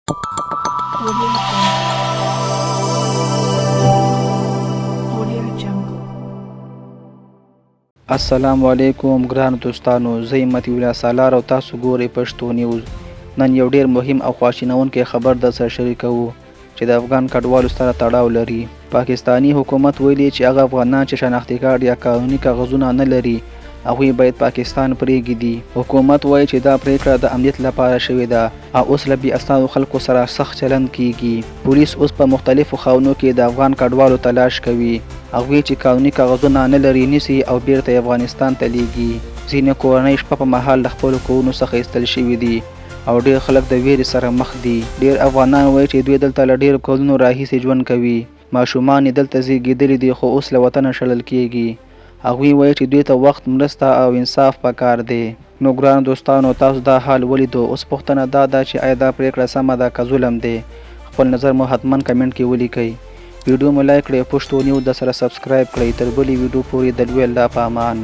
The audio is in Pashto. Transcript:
Audio Jungle. السلام علیکم ګران دوستانو، زه همت ویلا سالار او تاسو ګورئ پښتو نیوز. نن یو ډیر مهم او خواشینونکی خبر درسره شریکوو چې د افغان کډوالو سره تړاو لري. پاکستانی حکومت ویلي چې هغه افغانان چې شناختي کارت یا قانوني کاغذونه نه لري هغوی باید پاکستان پرېږدي. حکومت وایي چې دا پریکړه د امنیت لپاره شوې ده او اوس له بې اسنادو خلکو سره سخت چلند کیږي. پولیس اوس په مختلفو خاونو کې د افغان کډوالو تلاش کوي. هغوی چې قانوني کاغذونه نه لري نیسي او بیرته افغانستان ته لیږي. ځینې کورنۍ شپه په مهال د خپلو کورونو څخه ایستل شوي دي او ډیر خلک د ویرې سره مخ دي. ډیر افغانان وایي چې دوی دلته له ډیرو کلونو راهیسې ژوند کوي. ماشومان یې دلته زیږېدلي دي خو اوس له وطنه شړل کیږي. هغوی وایي چې دوی ته وخت، مرسته او انصاف پکار دی. نو ګران دوستانو، تاسو دا حال ولیدو. اوس پوښتنه دا ده چې آیا دا پریکړه سمه ده که ظلم دی؟ خپل نظر مو حتما کمنټ کې ولیکئ. ویډیو مو لایک کړئ، پښتو نیوز د سره سبسکرایب کړئ. تر بلې ویډیو پورې د لوی الله په امان.